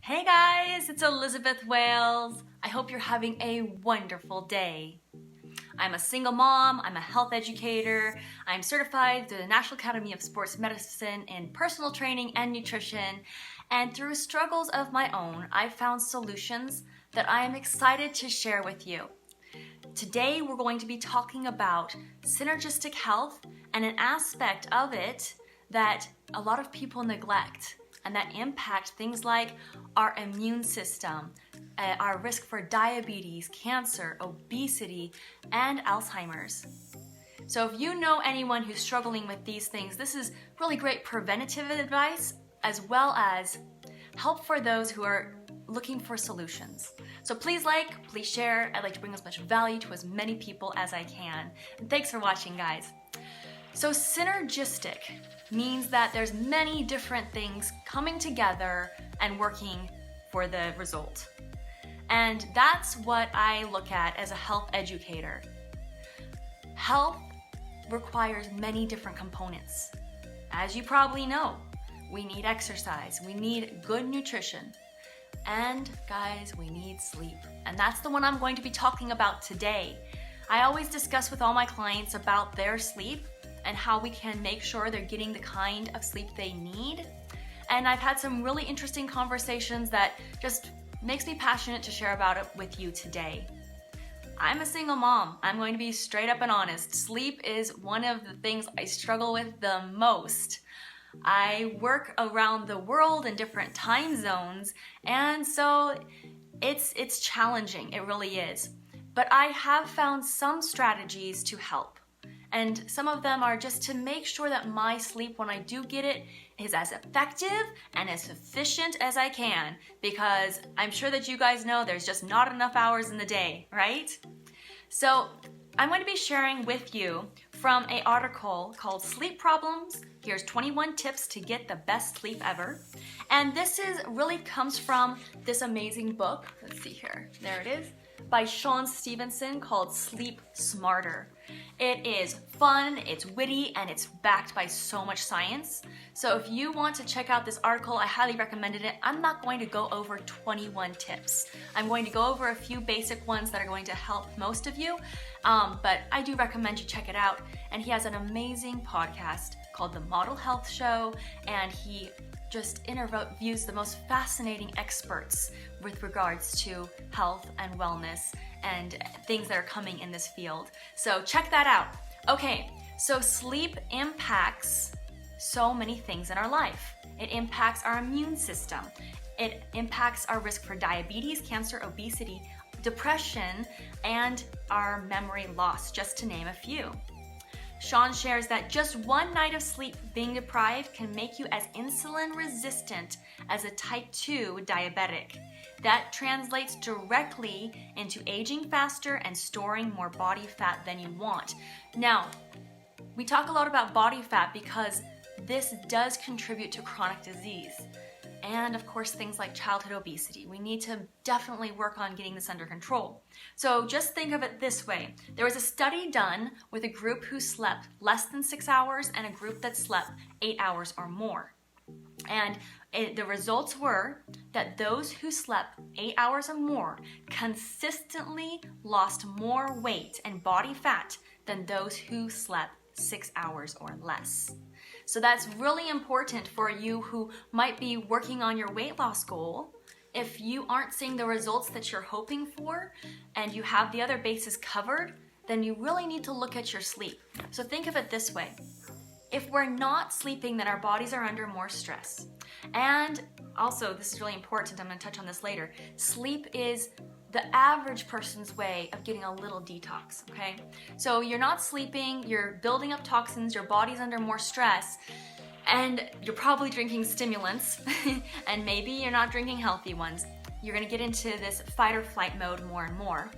Hey guys, it's Elizabeth Wales. I hope you're having a wonderful day. I'm a single mom, I'm a health educator, I'm certified through the National Academy of Sports Medicine in personal training and nutrition, and through struggles of my own, I've found solutions that I am excited to share with you. Today we're going to be talking about synergistic health and an aspect of it that a lot of people neglect, and that impact things like our immune system, our risk for diabetes, cancer, obesity, and Alzheimer's. So if you know anyone who's struggling with these things, this is really great preventative advice as well as help for those who are looking for solutions. So please please share. I'd like to bring as much value to as many people as I can. And thanks for watching, guys. So synergistic means that there's many different things coming together and working for the result. And that's what I look at as a health educator. Health requires many different components. As you probably know, we need exercise, we need good nutrition, and guys, we need sleep. And that's the one I'm going to be talking about today. I always discuss with all my clients about their sleep and how we can make sure they're getting the kind of sleep they need. And I've had some really interesting conversations that just makes me passionate to share about it with you today. I'm a single mom. I'm going to be straight up and honest. Sleep is one of the things I struggle with the most. I work around the world in different time zones, and so it's challenging. It really is. But I have found some strategies to help. And some of them are just to make sure that my sleep, when I do get it, is as effective and as efficient as I can, because I'm sure that you guys know there's just not enough hours in the day, right? So I'm going to be sharing with you from an article called Sleep Problems. Here's 21 tips to get the best sleep ever. And this really comes from this amazing book. Let's see here. There it is. By Shawn Stevenson, called Sleep Smarter. It is fun, it's witty, and it's backed by so much science. So if you want to check out this article, I highly recommended it. I'm not going to go over 21 tips. I'm going to go over a few basic ones that are going to help most of you, but I do recommend you check it out. And he has an amazing podcast called The Model Health Show, and he just interviews the most fascinating experts with regards to health and wellness and things that are coming in this field. So check that out. Okay, so sleep impacts so many things in our life. It impacts our immune system. It impacts our risk for diabetes, cancer, obesity, depression, and our memory loss, just to name a few. Shawn shares that just one night of sleep being deprived can make you as insulin resistant as a type 2 diabetic. That translates directly into aging faster and storing more body fat than you want. Now, we talk a lot about body fat because this does contribute to chronic disease. And of course, things like childhood obesity. We need to definitely work on getting this under control. So just think of it this way. There was a study done with a group who slept less than 6 hours and a group that slept 8 hours or more. And the results were that those who slept 8 hours or more consistently lost more weight and body fat than those who slept 6 hours or less. So that's really important for you who might be working on your weight loss goal. If you aren't seeing the results that you're hoping for and you have the other bases covered, then you really need to look at your sleep. So think of it this way. If we're not sleeping, then our bodies are under more stress. And also, this is really important, I'm going to touch on this later, sleep is the average person's way of getting a little detox, okay? So you're not sleeping, you're building up toxins, your body's under more stress, and you're probably drinking stimulants, and maybe you're not drinking healthy ones. You're gonna get into this fight or flight mode more and more.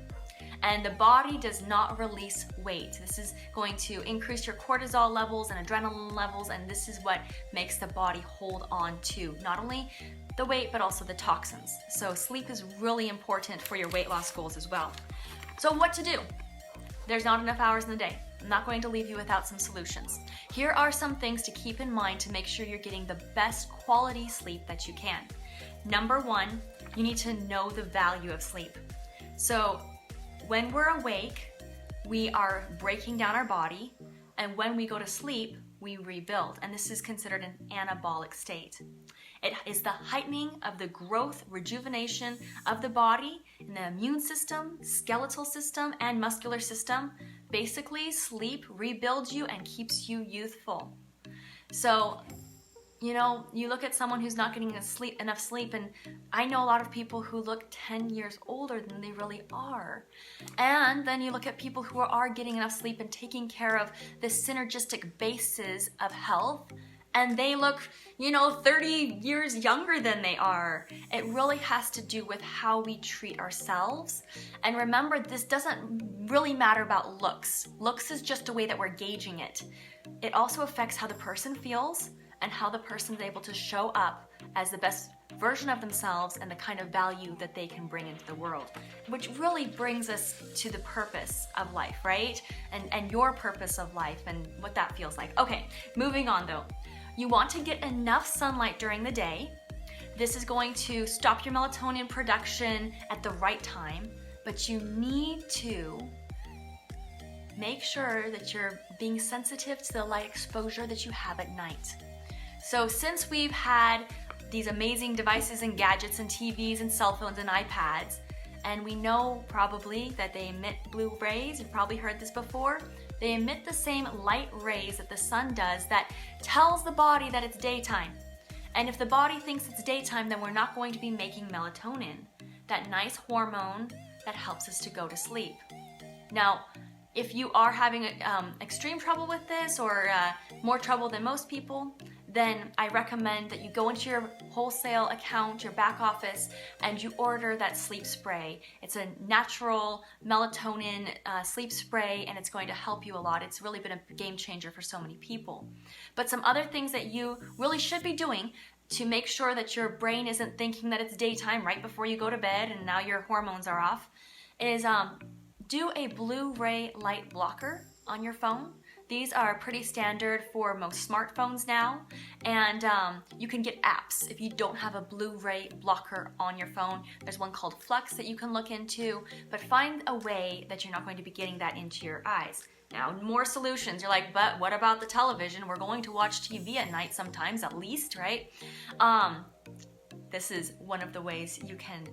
And the body does not release weight. This is going to increase your cortisol levels and adrenaline levels, and this is what makes the body hold on to not only the weight, but also the toxins. So sleep is really important for your weight loss goals as well. So what to do? There's not enough hours in the day. I'm not going to leave you without some solutions. Here are some things to keep in mind to make sure you're getting the best quality sleep that you can. Number one, you need to know the value of sleep. So when we're awake, we are breaking down our body, and when we go to sleep, we rebuild, and this is considered an anabolic state. It is the heightening of the growth, rejuvenation of the body in the immune system, skeletal system, and muscular system. Basically, sleep rebuilds you and keeps you youthful. So, you look at someone who's not getting enough sleep, and I know a lot of people who look 10 years older than they really are. And then you look at people who are getting enough sleep and taking care of the synergistic bases of health, and they look, 30 years younger than they are. It really has to do with how we treat ourselves. And remember, this doesn't really matter about looks. Looks is just a way that we're gauging it. It also affects how the person feels and how the person is able to show up as the best version of themselves and the kind of value that they can bring into the world, which really brings us to the purpose of life, right? And your purpose of life and what that feels like. Okay, moving on though. You want to get enough sunlight during the day. This is going to stop your melatonin production at the right time, but you need to make sure that you're being sensitive to the light exposure that you have at night. So since we've had these amazing devices and gadgets and TVs and cell phones and iPads, and we know probably that they emit blue rays, you've probably heard this before, they emit the same light rays that the sun does that tells the body that it's daytime. And if the body thinks it's daytime, then we're not going to be making melatonin, that nice hormone that helps us to go to sleep. Now, if you are having extreme trouble with this or more trouble than most people, then I recommend that you go into your wholesale account, your back office, and you order that sleep spray. It's a natural melatonin sleep spray, and it's going to help you a lot. It's really been a game changer for so many people. But some other things that you really should be doing to make sure that your brain isn't thinking that it's daytime right before you go to bed and now your hormones are off is do a blue ray light blocker on your phone. These are pretty standard for most smartphones now, and you can get apps if you don't have a blue ray blocker on your phone. There's one called Flux that you can look into, but find a way that you're not going to be getting that into your eyes. Now, more solutions. You're like, but what about the television? We're going to watch TV at night sometimes, at least, right? This is one of the ways you can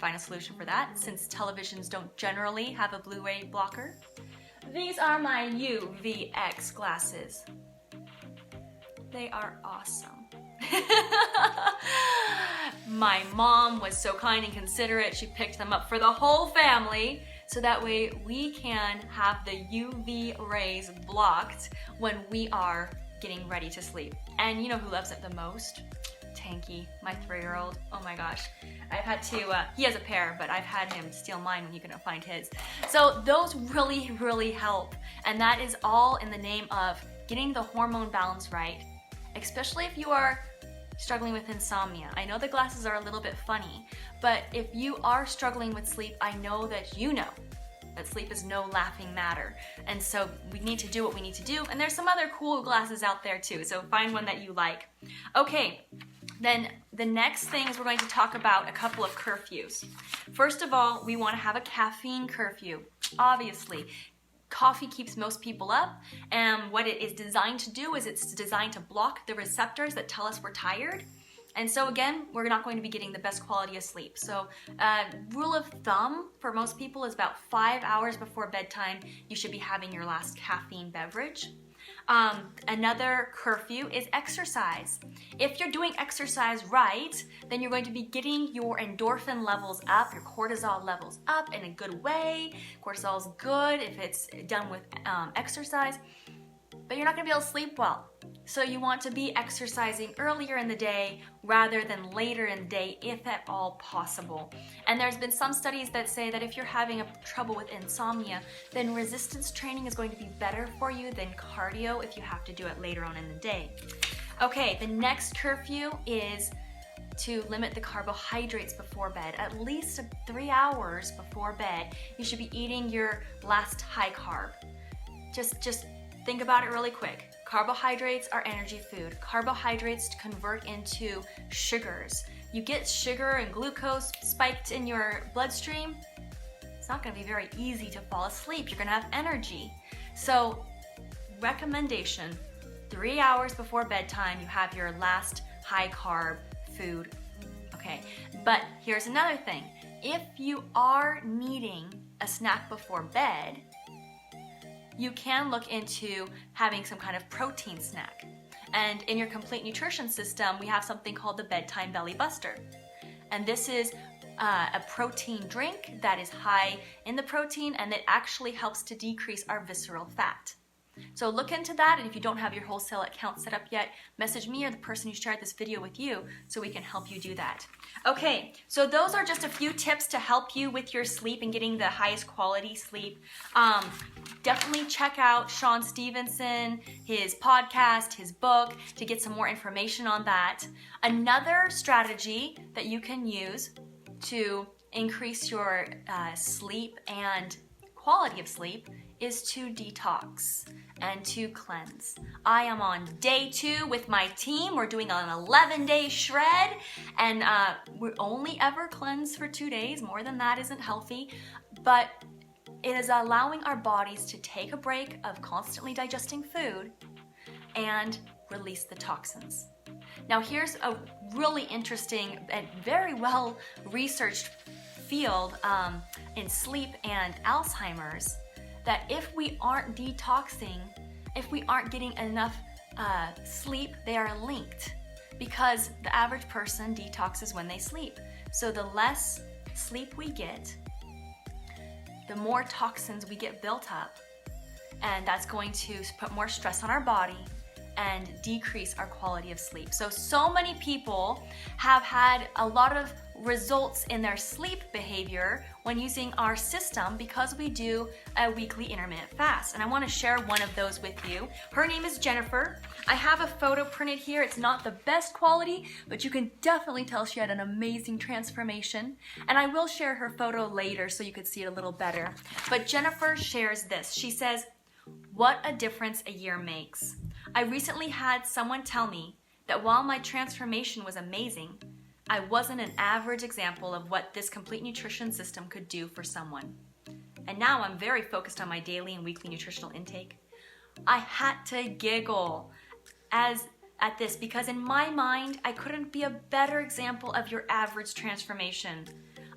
find a solution for that, since televisions don't generally have a blue ray blocker. These are my UVX glasses. They are awesome. My mom was so kind and considerate. She picked them up for the whole family, so that way we can have the UV rays blocked when we are getting ready to sleep. And you know who loves it the most? Tanky, my 3-year-old. Oh my gosh. I've had to, he has a pair, but I've had him steal mine when he couldn't find his. So those really, really help. And that is all in the name of getting the hormone balance right, especially if you are struggling with insomnia. I know the glasses are a little bit funny, but if you are struggling with sleep, I know that you know that sleep is no laughing matter. And so we need to do what we need to do. And there's some other cool glasses out there too, so find one that you like. Okay, then the next thing is we're going to talk about a couple of curfews. First of all, we want to have a caffeine curfew. Obviously, coffee keeps most people up, and what it is designed to do is it's designed to block the receptors that tell us we're tired. And so again, we're not going to be getting the best quality of sleep. So rule of thumb for most people is about 5 hours before bedtime, you should be having your last caffeine beverage. Another curfew is exercise. If you're doing exercise right, then you're going to be getting your endorphin levels up, your cortisol levels up in a good way. Cortisol is good if it's done with exercise, but you're not going to be able to sleep well. So you want to be exercising earlier in the day rather than later in the day, if at all possible. And there's been some studies that say that if you're having trouble with insomnia, then resistance training is going to be better for you than cardio if you have to do it later on in the day. Okay, the next curfew is to limit the carbohydrates before bed. At least 3 hours before bed, you should be eating your last high carb. just think about it really quick. Carbohydrates are energy food. Carbohydrates convert into sugars. You get sugar and glucose spiked in your bloodstream, it's not going to be very easy to fall asleep. You're going to have energy. So, recommendation, 3 hours before bedtime, you have your last high carb food. Okay, but here's another thing. If you are needing a snack before bed, you can look into having some kind of protein snack. And in your complete nutrition system, we have something called the bedtime belly buster. And this is a protein drink that is high in the protein, and it actually helps to decrease our visceral fat. So look into that, and if you don't have your wholesale account set up yet, message me or the person who shared this video with you so we can help you do that. Okay, so those are just a few tips to help you with your sleep and getting the highest quality sleep. Definitely check out Sean Stevenson, his podcast, his book, to get some more information on that. Another strategy that you can use to increase your sleep and quality of sleep is to detox and to cleanse. I am on day 2 with my team. We're doing an 11-day shred, and we only ever cleanse for 2 days. More than that isn't healthy, but it is allowing our bodies to take a break of constantly digesting food and release the toxins. Now here's a really interesting and very well researched field in sleep and Alzheimer's, that if we aren't detoxing, if we aren't getting enough sleep, they are linked, because the average person detoxes when they sleep. So the less sleep we get, the more toxins we get built up, and that's going to put more stress on our body and decrease our quality of sleep. So many people have had a lot of results in their sleep behavior when using our system because we do a weekly intermittent fast. And I want to share one of those with you. Her name is Jennifer. I have a photo printed here. It's not the best quality, but you can definitely tell she had an amazing transformation. And I will share her photo later so you could see it a little better. But Jennifer shares this. She says, "What a difference a year makes. I recently had someone tell me that while my transformation was amazing, I wasn't an average example of what this complete nutrition system could do for someone. And now I'm very focused on my daily and weekly nutritional intake." I had to giggle at this, because in my mind, I couldn't be a better example of your average transformation.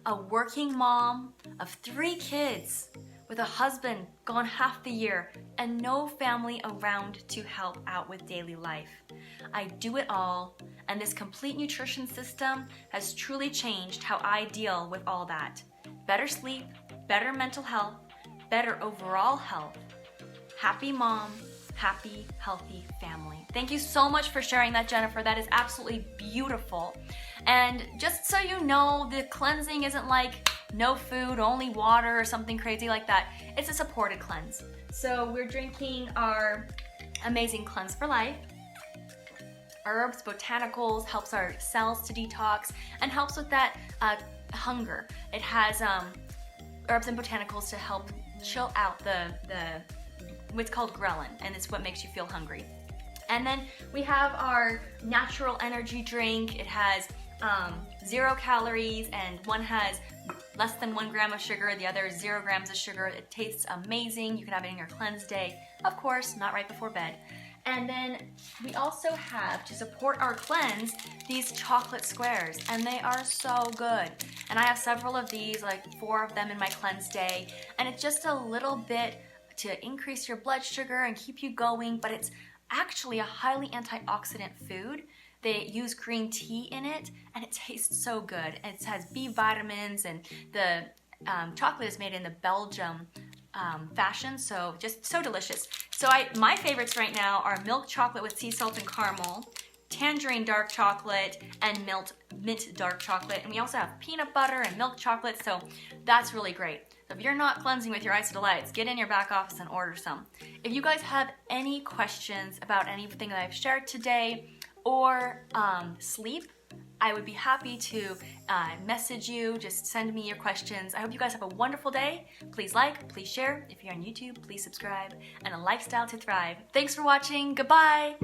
A working mom of 3 kids, with a husband gone half the year and no family around to help out with daily life. I do it all, and this complete nutrition system has truly changed how I deal with all that. Better sleep, better mental health, better overall health. Happy mom, happy, healthy family. Thank you so much for sharing that, Jennifer. That is absolutely beautiful. And just so you know, the cleansing isn't like no food, only water, or something crazy like that. It's a supported cleanse. So we're drinking our amazing Cleanse for Life. Herbs, botanicals, helps our cells to detox and helps with that hunger. It has herbs and botanicals to help chill out the what's called ghrelin, and it's what makes you feel hungry. And then we have our natural energy drink. It has 0 calories, and one has less than 1 gram of sugar, the other 0 grams of sugar. It tastes amazing. You can have it in your cleanse day. Of course, not right before bed. And then we also have, to support our cleanse, these chocolate squares, and they are so good. And I have several of these, like 4 of them in my cleanse day, and it's just a little bit to increase your blood sugar and keep you going, but it's actually a highly antioxidant food. They use green tea in it, and it tastes so good. It has B vitamins, and the chocolate is made in the Belgium fashion, so just so delicious. So my favorites right now are milk chocolate with sea salt and caramel, tangerine dark chocolate, and mint dark chocolate. And we also have peanut butter and milk chocolate, so that's really great. So if you're not cleansing with your Ice Delights, get in your back office and order some. If you guys have any questions about anything that I've shared today or sleep, I would be happy to message you, just send me your questions. I hope you guys have a wonderful day. Please like, please share. If you're on YouTube, please subscribe. And a lifestyle to thrive. Thanks for watching. Goodbye.